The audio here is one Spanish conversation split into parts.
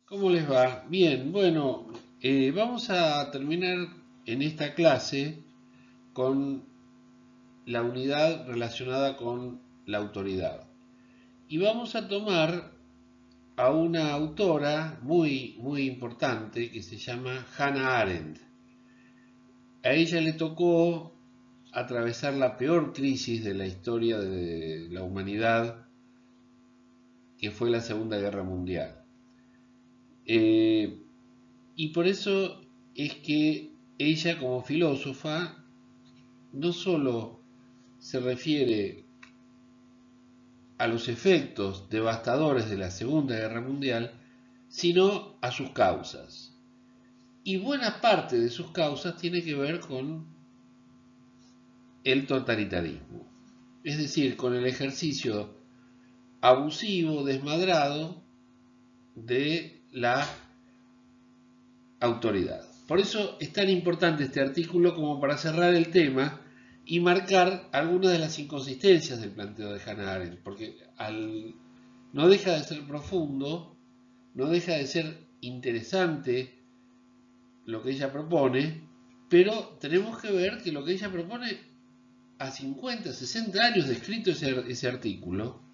¿Cómo les va? Bien, bueno, vamos a terminar en esta clase con la unidad relacionada con la autoridad. Y vamos a tomar a una autora muy importante que se llama Hannah Arendt. A ella le tocó atravesar la peor crisis de la historia de la humanidad, que fue la Segunda Guerra Mundial. Eh, y por eso es que ella como filósofa no solo se refiere a los efectos devastadores de la Segunda Guerra Mundial, sino a sus causas. Y buena parte de sus causas tiene que ver con el totalitarismo, es decir, con el ejercicio abusivo, desmadrado de la autoridad. Por eso es tan importante este artículo como para cerrar el tema y marcar algunas de las inconsistencias del planteo de Hannah Arendt, porque no deja de ser profundo, no deja de ser interesante lo que ella propone, pero tenemos que ver que lo que ella propone a 50, 60 años de escrito ese artículo,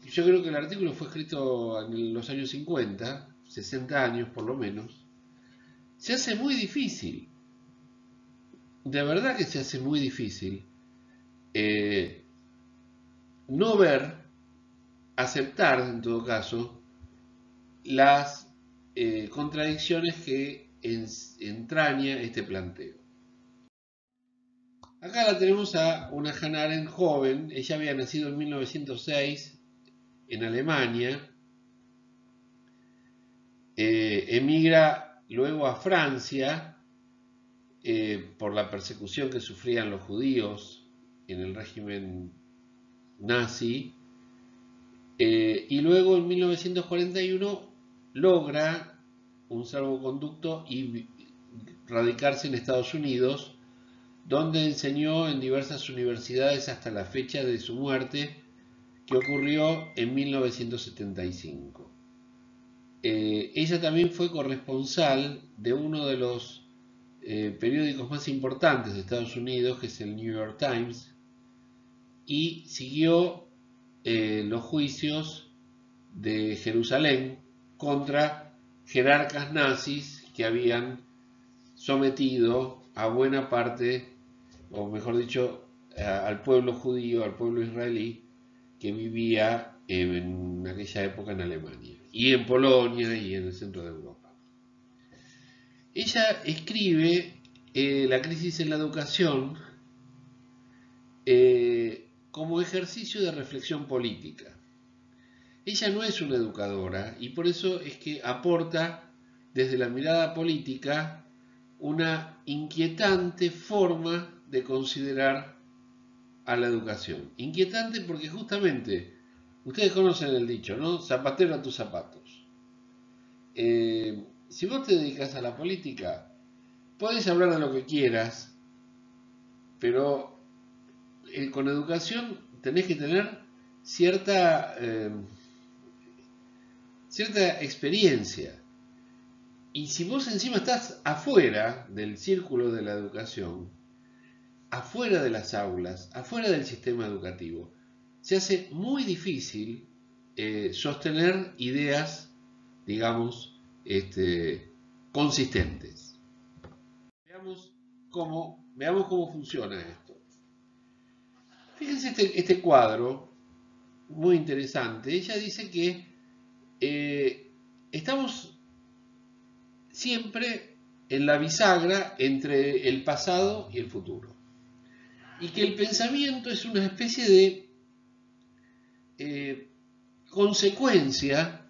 yo creo que el artículo fue escrito en los años 50, 60 años por lo menos, se hace muy difícil, de verdad que se hace muy difícil eh, no ver, aceptar en todo caso, las contradicciones que entraña este planteo. Acá la tenemos a una Hannah Arendt joven, ella había nacido en 1906 en Alemania, emigra luego a Francia por la persecución que sufrían los judíos en el régimen nazi, y luego en 1941 logra un salvoconducto y radicarse en Estados Unidos, donde enseñó en diversas universidades hasta la fecha de su muerte, que ocurrió en 1975. Ella también fue corresponsal de uno de los periódicos más importantes de Estados Unidos, que es el New York Times, y siguió los juicios de Jerusalén contra jerarcas nazis que habían sometido a buena parte, o mejor dicho, al pueblo judío, al pueblo israelí que vivía en aquella época en Alemania y en Polonia y en el centro de Europa. Ella escribe La crisis en la educación como ejercicio de reflexión política. Ella no es una educadora y por eso es que aporta desde la mirada política una inquietante forma de considerar a la educación. Inquietante porque justamente, ustedes conocen el dicho, ¿no? Zapatero a tus zapatos. Si vos te dedicas a la política, podés hablar de lo que quieras, pero con educación tenés que tener cierta experiencia. Y si vos encima estás afuera del círculo de la educación, afuera de las aulas, afuera del sistema educativo, se hace muy difícil sostener ideas, digamos, consistentes. Veamos cómo funciona esto. Fíjense este cuadro, muy interesante. Ella dice que estamos siempre en la bisagra entre el pasado y el futuro. Y que el pensamiento es una especie de consecuencia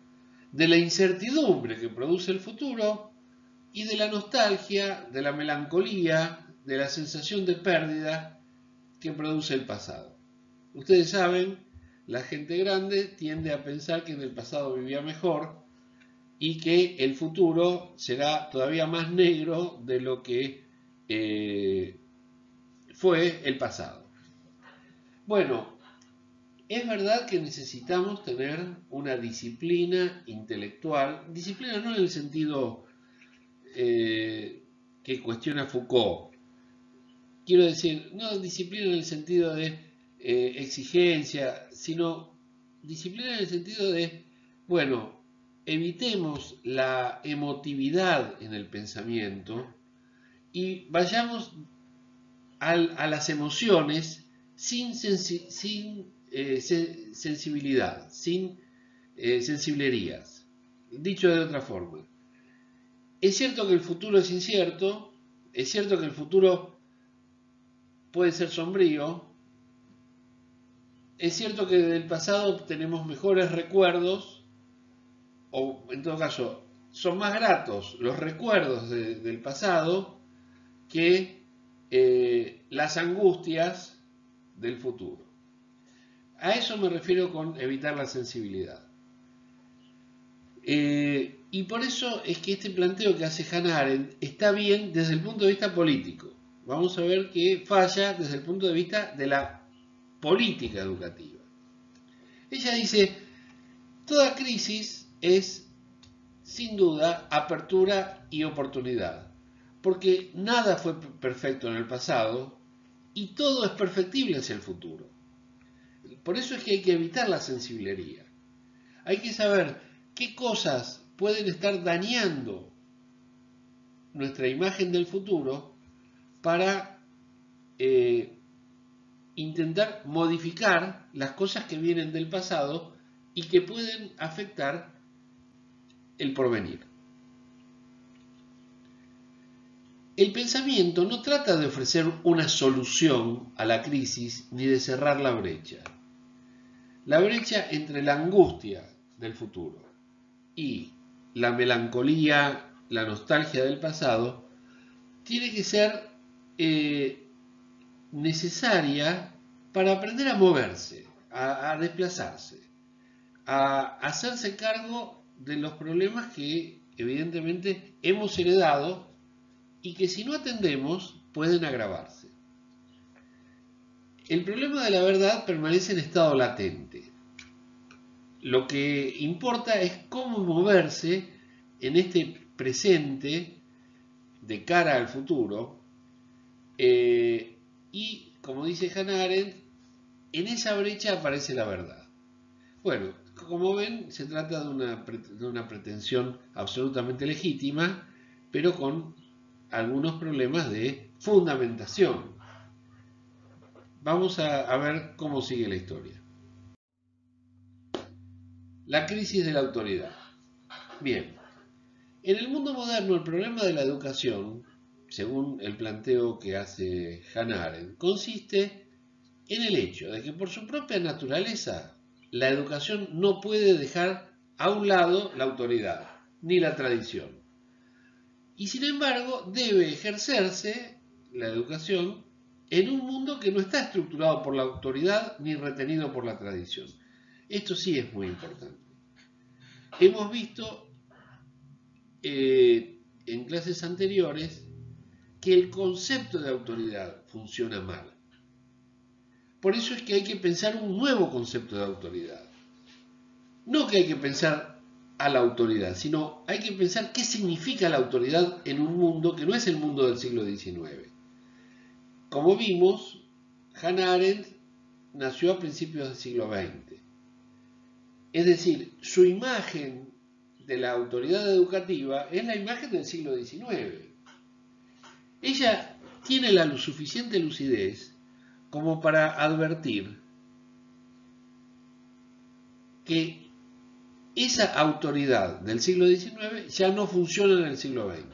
de la incertidumbre que produce el futuro y de la nostalgia, de la melancolía, de la sensación de pérdida que produce el pasado. Ustedes saben, la gente grande tiende a pensar que en el pasado vivía mejor y que el futuro será todavía más negro de lo que fue el pasado. Bueno, Es verdad que necesitamos tener una disciplina intelectual, disciplina no en el sentido que cuestiona Foucault, quiero decir, no disciplina en el sentido de exigencia, sino disciplina en el sentido de, bueno, evitemos la emotividad en el pensamiento y vayamos a las emociones sin sensibilidad, sin sensiblerías. Dicho de otra forma, es cierto que el futuro es incierto, es cierto que el futuro puede ser sombrío, es cierto que del pasado tenemos mejores recuerdos, o en todo caso, son más gratos los recuerdos del pasado que las angustias del futuro. A eso me refiero con evitar la sensibilidad. Y por eso es que este planteo que hace Hannah Arendt está bien desde el punto de vista político. Vamos a ver que falla desde el punto de vista de la política educativa. Ella dice, toda crisis es, sin duda, apertura y oportunidad, porque nada fue perfecto en el pasado y todo es perfectible hacia el futuro. Por eso es que hay que evitar la sensiblería. Hay que saber qué cosas pueden estar dañando nuestra imagen del futuro para intentar modificar las cosas que vienen del pasado y que pueden afectar el porvenir. El pensamiento no trata de ofrecer una solución a la crisis ni de cerrar la brecha. La brecha entre la angustia del futuro y la melancolía, la nostalgia del pasado, tiene que ser necesaria para aprender a moverse, a desplazarse, a hacerse cargo de los problemas que evidentemente hemos heredado y que si no atendemos pueden agravarse. El problema de la verdad permanece en estado latente. Lo que importa es cómo moverse en este presente de cara al futuro y, como dice Hannah Arendt, en esa brecha aparece la verdad. Bueno, como ven, se trata de una pretensión absolutamente legítima, pero con algunos problemas de fundamentación. Vamos a ver cómo sigue la historia. La crisis de la autoridad. Bien, en el mundo moderno el problema de la educación, según el planteo que hace Hannah Arendt, consiste en el hecho de que por su propia naturaleza la educación no puede dejar a un lado la autoridad ni la tradición. Y sin embargo debe ejercerse la educación en un mundo que no está estructurado por la autoridad ni retenido por la tradición. Esto sí es muy importante. Hemos visto en clases anteriores que el concepto de autoridad funciona mal. Por eso es que hay que pensar un nuevo concepto de autoridad. No que hay que pensar a la autoridad, sino hay que pensar qué significa la autoridad en un mundo que no es el mundo del siglo XIX. Como vimos, Hannah Arendt nació a principios del siglo XX. Es decir, su imagen de la autoridad educativa es la imagen del siglo XIX. Ella tiene la suficiente lucidez como para advertir que esa autoridad del siglo XIX ya no funciona en el siglo XX.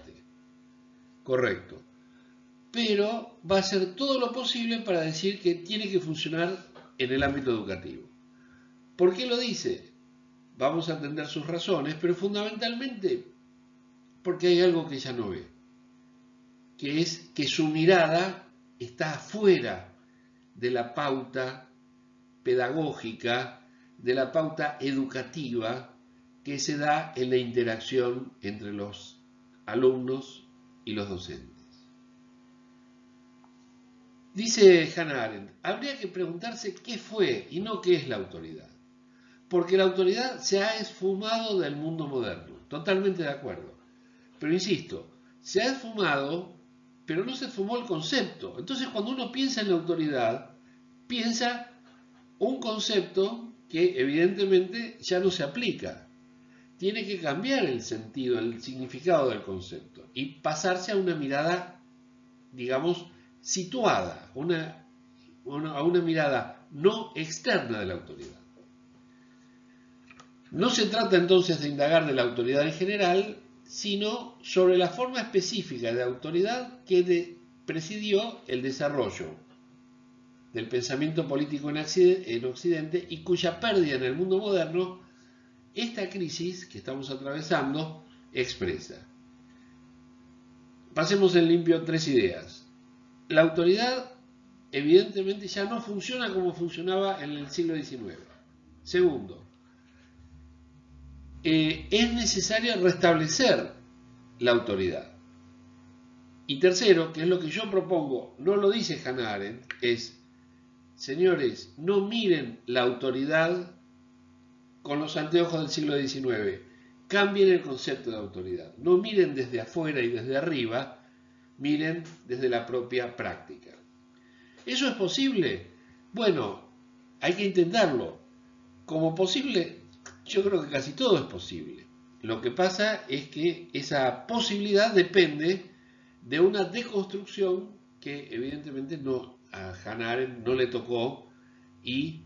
Correcto. Pero va a hacer todo lo posible para decir que tiene que funcionar en el ámbito educativo. ¿Por qué lo dice? Vamos a entender sus razones, pero fundamentalmente porque hay algo que ella no ve, que es que su mirada está afuera de la pauta pedagógica, de la pauta educativa que se da en la interacción entre los alumnos y los docentes. Dice Hannah Arendt, habría que preguntarse qué fue y no qué es la autoridad. Porque la autoridad se ha esfumado del mundo moderno. Totalmente de acuerdo. Pero insisto, se ha esfumado, pero no se esfumó el concepto. Entonces cuando uno piensa en la autoridad, piensa un concepto que evidentemente ya no se aplica. Tiene que cambiar el sentido, el significado del concepto y pasarse a una mirada, digamos, situada, a una mirada no externa de la autoridad. No se trata entonces de indagar de la autoridad en general, sino sobre la forma específica de autoridad que presidió el desarrollo del pensamiento político en Occidente y cuya pérdida en el mundo moderno esta crisis que estamos atravesando expresa. Pasemos en limpio 3 ideas. La autoridad evidentemente ya no funciona como funcionaba en el siglo XIX. Segundo, es necesario restablecer la autoridad. Y tercero, que es lo que yo propongo, no lo dice Hannah Arendt, es, señores, no miren la autoridad con los anteojos del siglo XIX, cambien el concepto de autoridad, no miren desde afuera y desde arriba, miren desde la propia práctica. ¿Eso es posible? Bueno, hay que intentarlo. Como posible, yo creo que casi todo es posible. Lo que pasa es que esa posibilidad depende de una deconstrucción que evidentemente a Hannah Arendt no le tocó y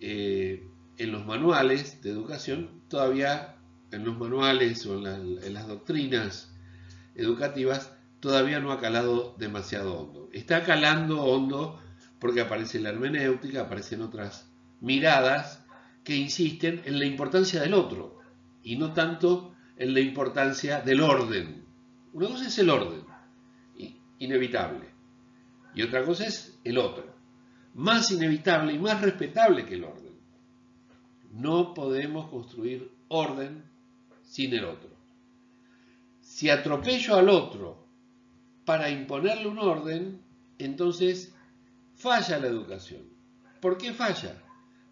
en los manuales de educación todavía, en los manuales o en las doctrinas educativas, todavía no ha calado demasiado hondo. Está calando hondo porque aparece la hermenéutica, aparecen otras miradas que insisten en la importancia del otro y no tanto en la importancia del orden. Una cosa es el orden, inevitable, y otra cosa es el otro, más inevitable y más respetable que el orden. No podemos construir orden sin el otro. Si atropello al otro para imponerle un orden, entonces falla la educación. ¿Por qué falla?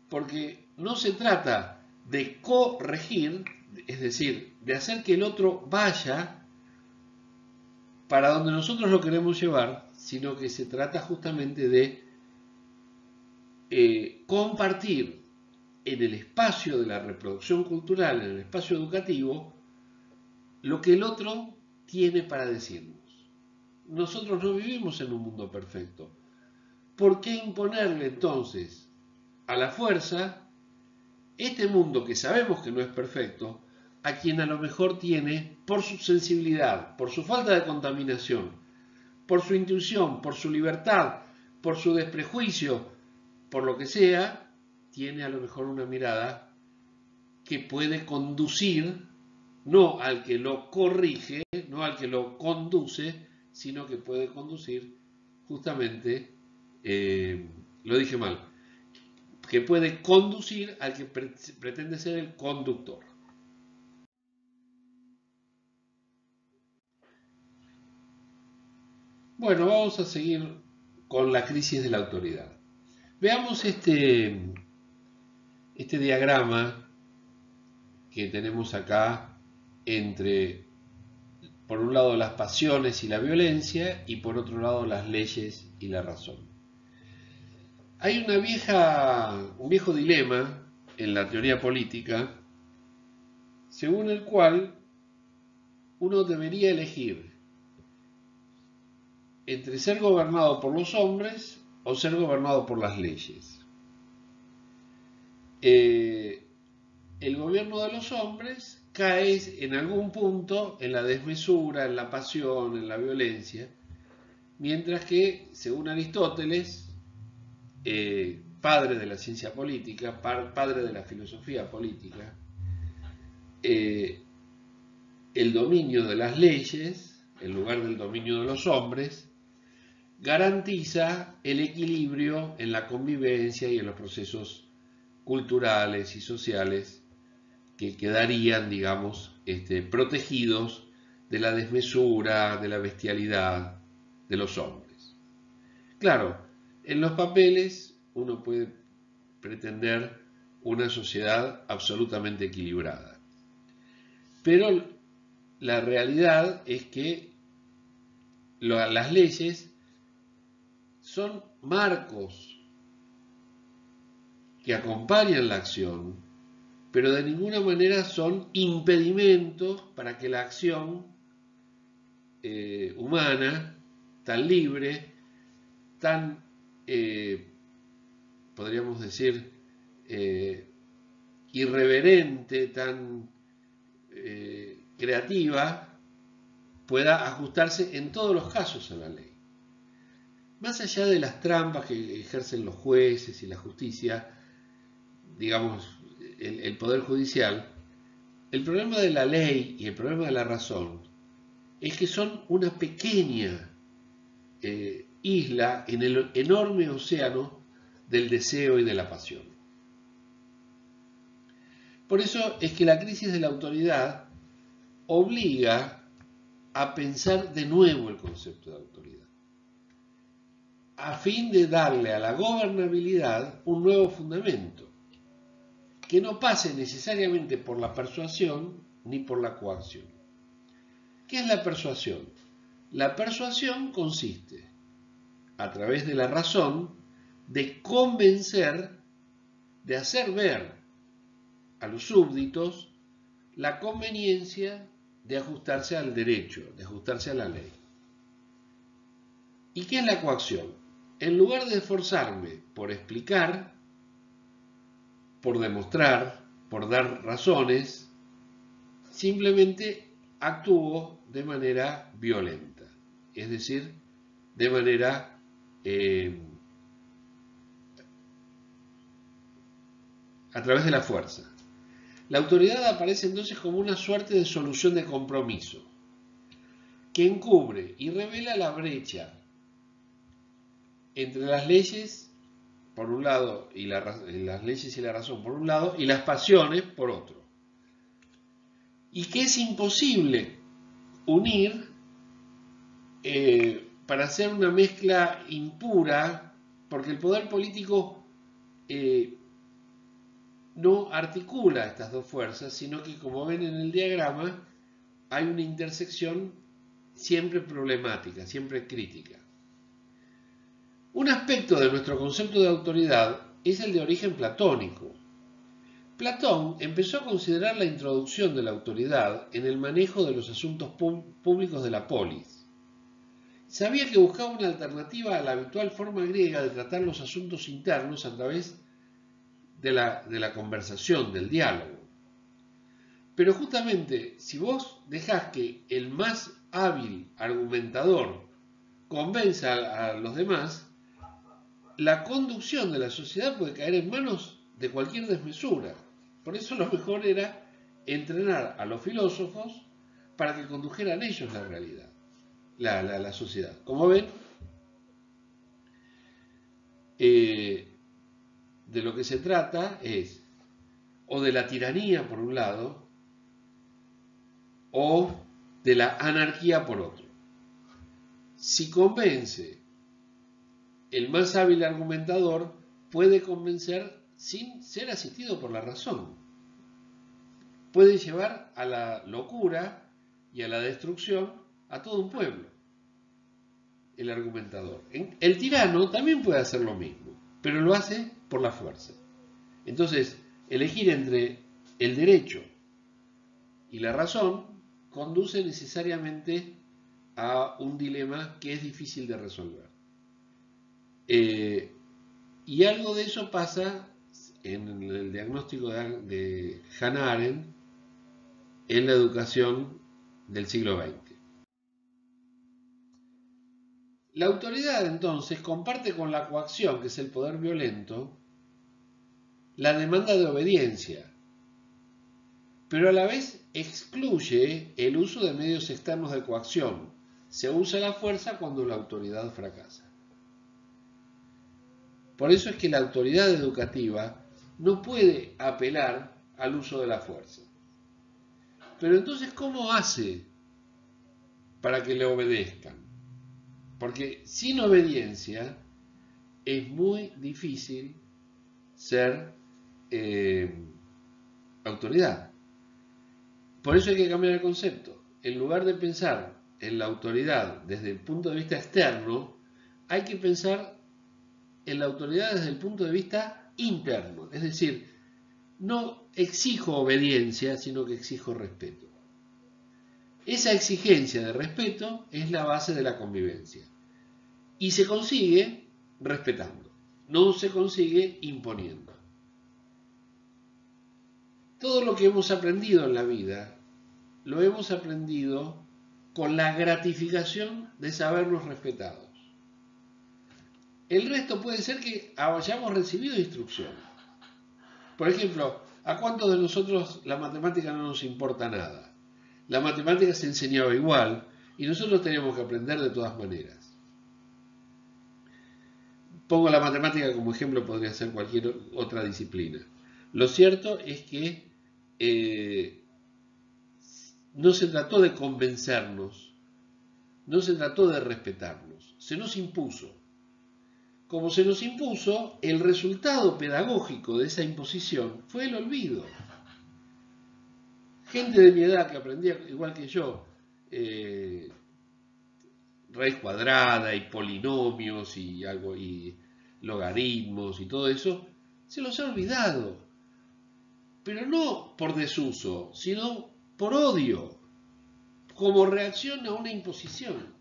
Porque no se trata de corregir, es decir, de hacer que el otro vaya para donde nosotros lo queremos llevar, sino que se trata justamente de compartir en el espacio de la reproducción cultural, en el espacio educativo, lo que el otro tiene para decirnos. Nosotros no vivimos en un mundo perfecto. ¿Por qué imponerle entonces a la fuerza este mundo que sabemos que no es perfecto a quien a lo mejor tiene, por su sensibilidad, por su falta de contaminación, por su intuición, por su libertad, por su desprejuicio, por lo que sea, tiene a lo mejor una mirada que puede conducir no al que lo corrige, no al que lo conduce, sino que puede conducir justamente, lo dije mal, que puede conducir al que pretende ser el conductor. Bueno, vamos a seguir con la crisis de la autoridad. Veamos este diagrama que tenemos acá entre, por un lado, las pasiones y la violencia y por otro lado, las leyes y la razón. Hay un viejo dilema en la teoría política según el cual uno debería elegir entre ser gobernado por los hombres o ser gobernado por las leyes. El gobierno de los hombres cae en algún punto en la desmesura, en la pasión, en la violencia, mientras que, según Aristóteles, padre de la ciencia política, padre de la filosofía política, el dominio de las leyes, en lugar del dominio de los hombres, garantiza el equilibrio en la convivencia y en los procesos culturales y sociales que quedarían, digamos, protegidos de la desmesura, de la bestialidad de los hombres. Claro, en los papeles uno puede pretender una sociedad absolutamente equilibrada, pero la realidad es que las leyes son marcos que acompañan la acción, pero de ninguna manera son impedimentos para que la acción humana, tan libre, tan, podríamos decir, irreverente, tan creativa, pueda ajustarse en todos los casos a la ley. Más allá de las trampas que ejercen los jueces y la justicia, digamos, el Poder Judicial, el problema de la ley y el problema de la razón es que son una pequeña isla en el enorme océano del deseo y de la pasión. Por eso es que la crisis de la autoridad obliga a pensar de nuevo el concepto de autoridad, a fin de darle a la gobernabilidad un nuevo fundamento, que no pase necesariamente por la persuasión ni por la coacción. ¿Qué es la persuasión? La persuasión consiste, a través de la razón, de convencer, de hacer ver a los súbditos la conveniencia de ajustarse al derecho, de ajustarse a la ley. ¿Y qué es la coacción? En lugar de esforzarme por explicar, por demostrar, por dar razones, simplemente actúo de manera violenta, es decir, de manera a través de la fuerza. La autoridad aparece entonces como una suerte de solución de compromiso que encubre y revela la brecha entre las leyes por un lado y las leyes y la razón por un lado y las pasiones por otro, y que es imposible unir para hacer una mezcla impura, porque el poder político no articula estas dos fuerzas, sino que, como ven en el diagrama, hay una intersección siempre problemática, siempre crítica. Un aspecto de nuestro concepto de autoridad es el de origen platónico. Platón empezó a considerar la introducción de la autoridad en el manejo de los asuntos públicos de la polis. Sabía que buscaba una alternativa a la habitual forma griega de tratar los asuntos internos a través de la conversación, del diálogo. Pero justamente, si vos dejás que el más hábil argumentador convenza a los demás, la conducción de la sociedad puede caer en manos de cualquier desmesura. Por eso lo mejor era entrenar a los filósofos para que condujeran ellos la realidad, la sociedad. Como ven, de lo que se trata es o de la tiranía por un lado o de la anarquía por otro. Si convence el más hábil argumentador, puede convencer sin ser asistido por la razón. Puede llevar a la locura y a la destrucción a todo un pueblo, el argumentador. El tirano también puede hacer lo mismo, pero lo hace por la fuerza. Entonces, elegir entre el derecho y la razón conduce necesariamente a un dilema que es difícil de resolver. Y algo de eso pasa en el diagnóstico de Hannah Arendt en la educación del siglo XX. La autoridad entonces comparte con la coacción, que es el poder violento, la demanda de obediencia, pero a la vez excluye el uso de medios externos de coacción. Se usa la fuerza cuando la autoridad fracasa. Por eso es que la autoridad educativa no puede apelar al uso de la fuerza. Pero entonces, ¿cómo hace para que le obedezcan? Porque sin obediencia es muy difícil ser autoridad. Por eso hay que cambiar el concepto. En lugar de pensar en la autoridad desde el punto de vista externo, hay que pensar en la autoridad desde el punto de vista interno. Es decir, no exijo obediencia, sino que exijo respeto. Esa exigencia de respeto es la base de la convivencia. Y se consigue respetando, no se consigue imponiendo. Todo lo que hemos aprendido en la vida, lo hemos aprendido con la gratificación de sabernos respetados. El resto puede ser que hayamos recibido instrucción. Por ejemplo, ¿a cuántos de nosotros la matemática no nos importa nada? La matemática se enseñaba igual y nosotros teníamos que aprender de todas maneras. Pongo la matemática como ejemplo, podría ser cualquier otra disciplina. Lo cierto es que no se trató de convencernos, no se trató de respetarnos, se nos impuso. Como se nos impuso, el resultado pedagógico de esa imposición fue el olvido. Gente de mi edad que aprendía igual que yo, raíz cuadrada y polinomios y algo y logaritmos y todo eso, se los ha olvidado. Pero no por desuso, sino por odio, como reacción a una imposición.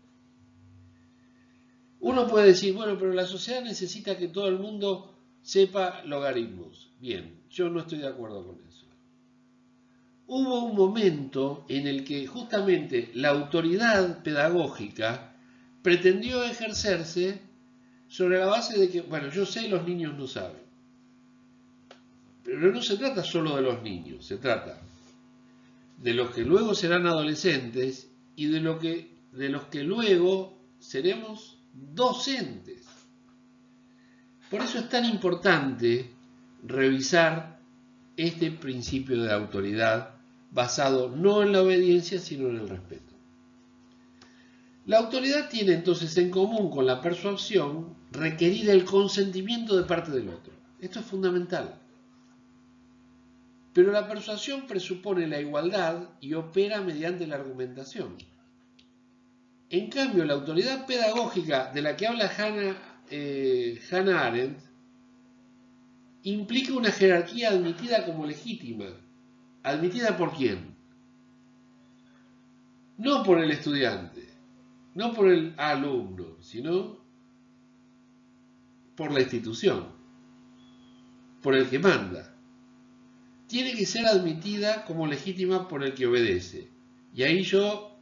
Uno puede decir, bueno, pero la sociedad necesita que todo el mundo sepa logaritmos. Bien, yo no estoy de acuerdo con eso. Hubo un momento en el que justamente la autoridad pedagógica pretendió ejercerse sobre la base de que, bueno, yo sé, los niños no saben. Pero no se trata solo de los niños, se trata de los que luego serán adolescentes y de los que luego seremos docentes. Por eso es tan importante revisar este principio de autoridad basado no en la obediencia, sino en el respeto. La autoridad tiene entonces en común con la persuasión requerir el consentimiento de parte del otro. Esto es fundamental. Pero la persuasión presupone la igualdad y opera mediante la argumentación. En cambio, la autoridad pedagógica de la que habla Hannah Arendt implica una jerarquía admitida como legítima. ¿Admitida por quién? No por el estudiante, no por el alumno, sino por la institución, por el que manda. Tiene que ser admitida como legítima por el que obedece. Y ahí yo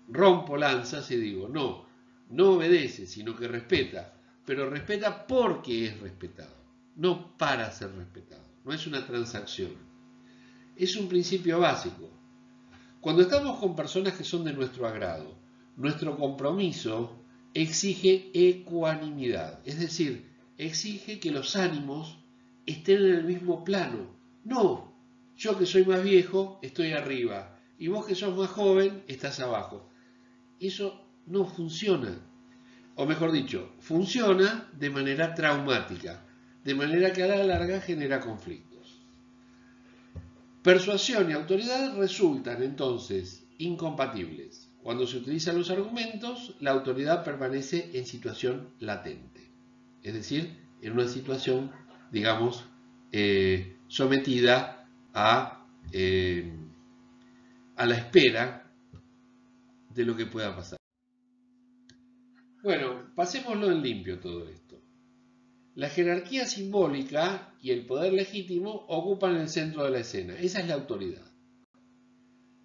rompo lanzas y digo, no obedece, sino que respeta, pero respeta porque es respetado, no para ser respetado, no es una transacción, es un principio básico. Cuando estamos con personas que son de nuestro agrado, nuestro compromiso exige ecuanimidad, es decir, exige que los ánimos estén en el mismo plano. No, yo que soy más viejo estoy arriba y vos que sos más joven estás abajo. Eso no funciona, o mejor dicho, funciona de manera traumática, de manera que a la larga genera conflictos. Persuasión y autoridad resultan entonces incompatibles. Cuando se utilizan los argumentos, la autoridad permanece en situación latente, es decir, en una situación, digamos, sometida a la espera de lo que pueda pasar. Bueno, pasémoslo en limpio todo esto. La jerarquía simbólica y el poder legítimo ocupan el centro de la escena. Esa es la autoridad.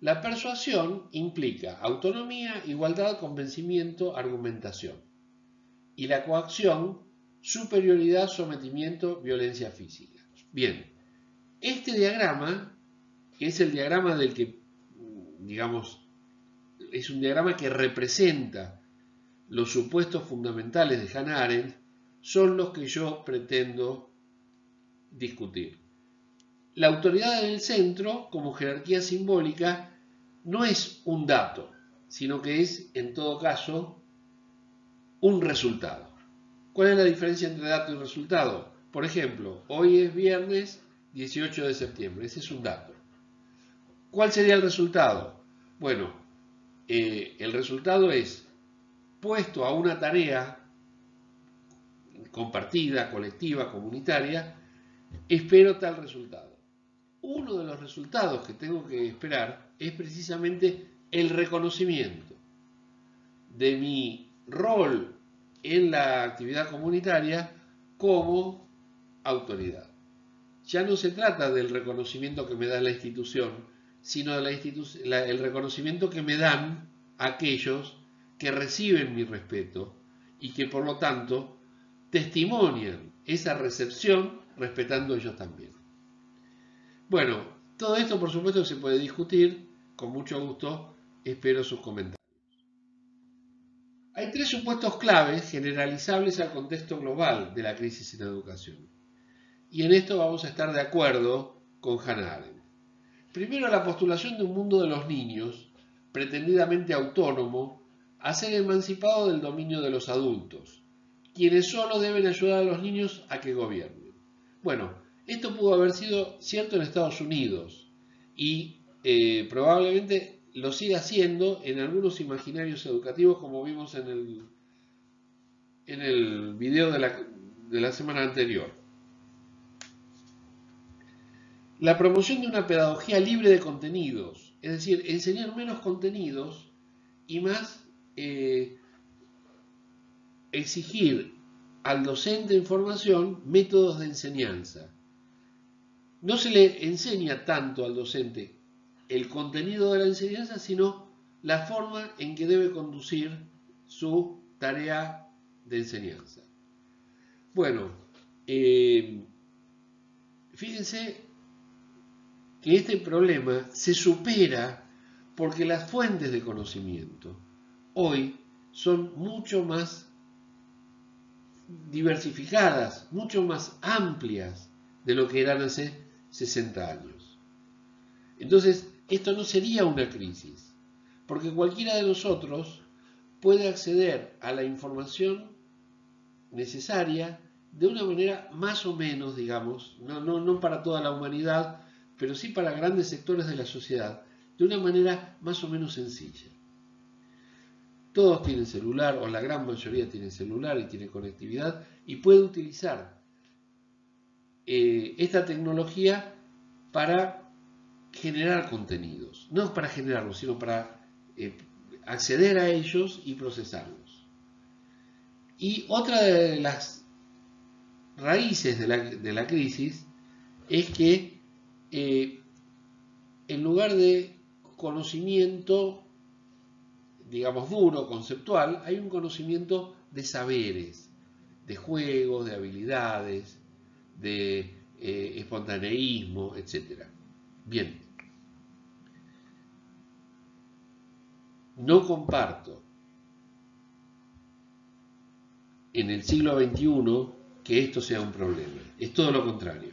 La persuasión implica autonomía, igualdad, convencimiento, argumentación. Y la coacción, superioridad, sometimiento, violencia física. Bien, este diagrama, que es el diagrama del que, digamos, es un diagrama que representa los supuestos fundamentales de Hannah Arendt, son los que yo pretendo discutir. La autoridad en el centro, como jerarquía simbólica, no es un dato, sino que es, en todo caso, un resultado. ¿Cuál es la diferencia entre dato y resultado? Por ejemplo, hoy es viernes 18 de septiembre, ese es un dato. ¿Cuál sería el resultado? Bueno, el resultado es, puesto a una tarea compartida, colectiva, comunitaria, espero tal resultado. Uno de los resultados que tengo que esperar es precisamente el reconocimiento de mi rol en la actividad comunitaria como autoridad. Ya no se trata del reconocimiento que me da la institución, sino el reconocimiento que me dan aquellos que reciben mi respeto y que por lo tanto testimonian esa recepción respetando ellos también. Bueno, todo esto por supuesto se puede discutir, con mucho gusto espero sus comentarios. Hay tres supuestos claves generalizables al contexto global de la crisis en educación. Y en esto vamos a estar de acuerdo con Hannah Arendt. Primero, la postulación de un mundo de los niños, pretendidamente autónomo, a ser emancipado del dominio de los adultos, quienes solo deben ayudar a los niños a que gobiernen. Bueno, esto pudo haber sido cierto en Estados Unidos y probablemente lo siga siendo en algunos imaginarios educativos, como vimos en el video de la semana anterior. La promoción de una pedagogía libre de contenidos, es decir, enseñar menos contenidos y más exigir al docente en formación métodos de enseñanza. No se le enseña tanto al docente el contenido de la enseñanza, sino la forma en que debe conducir su tarea de enseñanza. Bueno, fíjense que este problema se supera porque las fuentes de conocimiento hoy son mucho más diversificadas, mucho más amplias de lo que eran hace 60 años. Entonces, esto no sería una crisis, porque cualquiera de nosotros puede acceder a la información necesaria de una manera más o menos, digamos, no para toda la humanidad, pero sí para grandes sectores de la sociedad, de una manera más o menos sencilla. Todos tienen celular, o la gran mayoría tienen celular y tiene conectividad, y puede utilizar esta tecnología para generar contenidos. No para generarlos, sino para acceder a ellos y procesarlos. Y otra de las raíces de la crisis es que en lugar de conocimiento, digamos, duro, conceptual, hay un conocimiento de saberes, de juegos, de habilidades, de espontaneísmo, etc. Bien, no comparto en el siglo XXI que esto sea un problema, es todo lo contrario.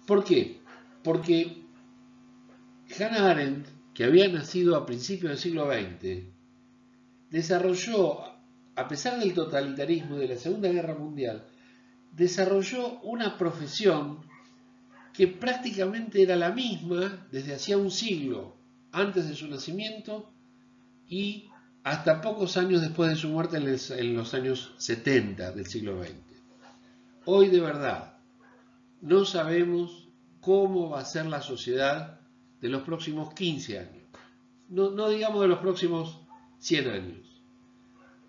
¿Por qué? Porque Hannah Arendt, que había nacido a principios del siglo XX, desarrolló, a pesar del totalitarismo de la Segunda Guerra Mundial, desarrolló una profesión que prácticamente era la misma desde hacía un siglo antes de su nacimiento y hasta pocos años después de su muerte en los años 70 del siglo XX. Hoy de verdad no sabemos cómo va a ser la sociedad de los próximos 15 años, no digamos de los próximos 100 años.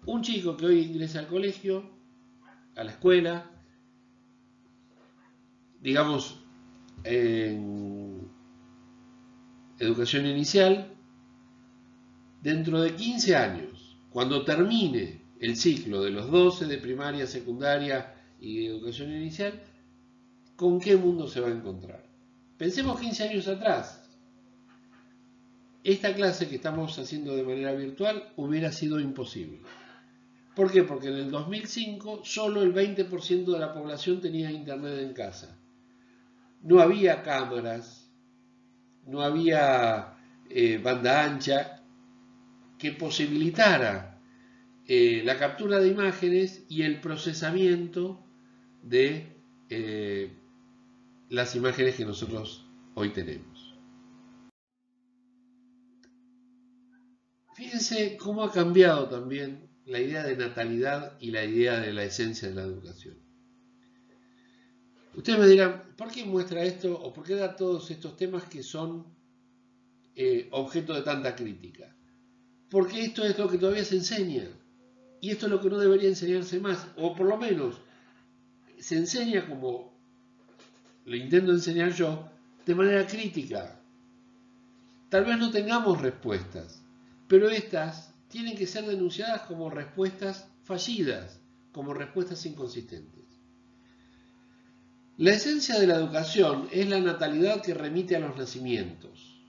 Un chico que hoy ingresa al colegio, a la escuela, digamos en educación inicial, dentro de 15 años, cuando termine el ciclo de los 12 de primaria, secundaria y educación inicial, ¿con qué mundo se va a encontrar? Pensemos 15 años atrás. Esta clase que estamos haciendo de manera virtual hubiera sido imposible. ¿Por qué? Porque en el 2005 solo el 20% de la población tenía internet en casa. No había cámaras, no había banda ancha que posibilitara la captura de imágenes y el procesamiento de las imágenes que nosotros hoy tenemos. Fíjense cómo ha cambiado también la idea de natalidad y la idea de la esencia de la educación. Ustedes me dirán, ¿por qué muestra esto o por qué da todos estos temas que son objeto de tanta crítica? Porque esto es lo que todavía se enseña y esto es lo que no debería enseñarse más, o por lo menos se enseña como lo intento enseñar yo, de manera crítica. Tal vez no tengamos respuestas, pero estas tienen que ser denunciadas como respuestas fallidas, como respuestas inconsistentes. La esencia de la educación es la natalidad que remite a los nacimientos,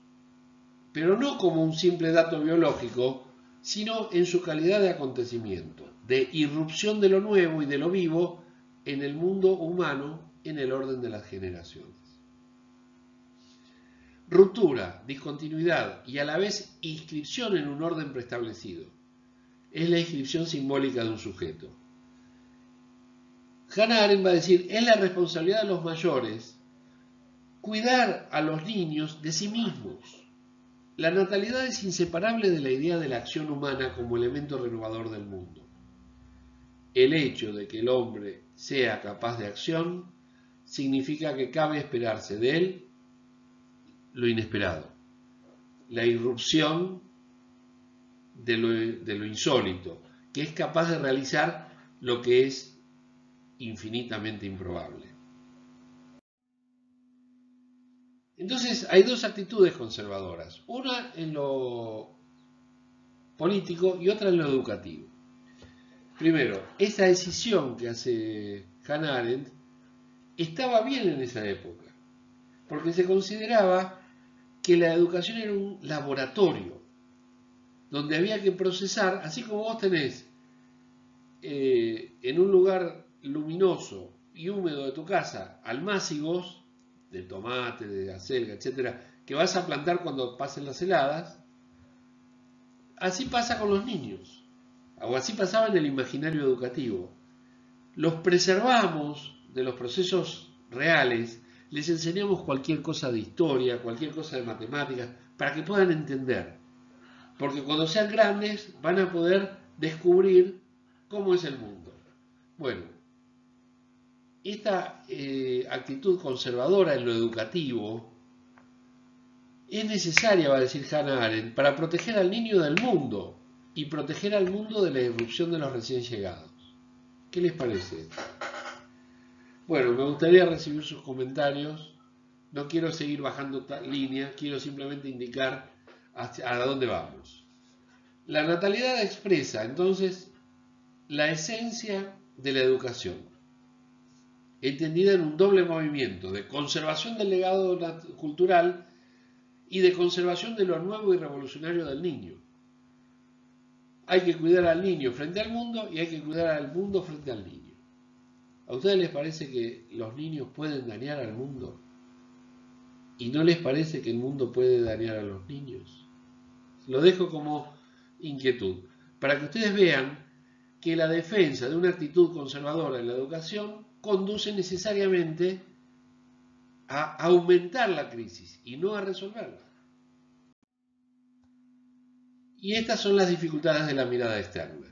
pero no como un simple dato biológico, sino en su calidad de acontecimiento, de irrupción de lo nuevo y de lo vivo en el mundo humano en el orden de las generaciones. Ruptura, discontinuidad y a la vez inscripción en un orden preestablecido. Es la inscripción simbólica de un sujeto. Hannah Arendt va a decir, es la responsabilidad de los mayores cuidar a los niños de sí mismos. La natalidad es inseparable de la idea de la acción humana como elemento renovador del mundo. El hecho de que el hombre sea capaz de acción significa que cabe esperarse de él lo inesperado, la irrupción de lo insólito, que es capaz de realizar lo que es infinitamente improbable. Entonces hay dos actitudes conservadoras, una en lo político y otra en lo educativo. Primero, esa decisión que hace Hannah Arendt estaba bien en esa época, porque se consideraba que la educación era un laboratorio, donde había que procesar, así como vos tenés en un lugar luminoso y húmedo de tu casa almácigos de tomate, de acelga, etcétera, que vas a plantar cuando pasen las heladas, así pasa con los niños, o así pasaba en el imaginario educativo. Los preservamos de los procesos reales, les enseñamos cualquier cosa de historia, cualquier cosa de matemáticas, para que puedan entender. Porque cuando sean grandes van a poder descubrir cómo es el mundo. Bueno, esta actitud conservadora en lo educativo es necesaria, va a decir Hannah Arendt, para proteger al niño del mundo y proteger al mundo de la irrupción de los recién llegados. ¿Qué les parece? Bueno, me gustaría recibir sus comentarios. No quiero seguir bajando línea, quiero simplemente indicar a dónde vamos. La natalidad expresa, entonces, la esencia de la educación, entendida en un doble movimiento de conservación del legado cultural y de conservación de lo nuevo y revolucionario del niño. Hay que cuidar al niño frente al mundo y hay que cuidar al mundo frente al niño. ¿A ustedes les parece que los niños pueden dañar al mundo? ¿Y no les parece que el mundo puede dañar a los niños? Lo dejo como inquietud, para que ustedes vean que la defensa de una actitud conservadora en la educación conduce necesariamente a aumentar la crisis y no a resolverla. Y estas son las dificultades de la mirada externa.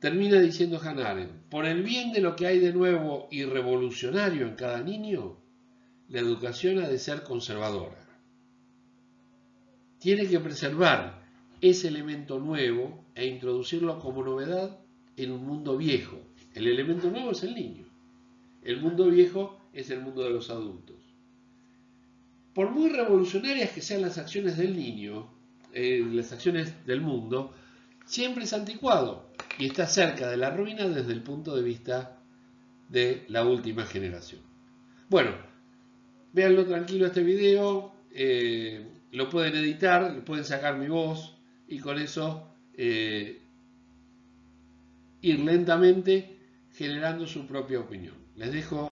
Termina diciendo Hannah Arendt, por el bien de lo que hay de nuevo y revolucionario en cada niño, la educación ha de ser conservadora. Tiene que preservar ese elemento nuevo e introducirlo como novedad en un mundo viejo. El elemento nuevo es el niño. El mundo viejo es el mundo de los adultos. Por muy revolucionarias que sean las acciones del niño, las acciones del mundo, siempre es anticuado y está cerca de la ruina desde el punto de vista de la última generación. Bueno, véanlo tranquilo este video, lo pueden editar, pueden sacar mi voz y con eso ir lentamente generando su propia opinión. Les dejo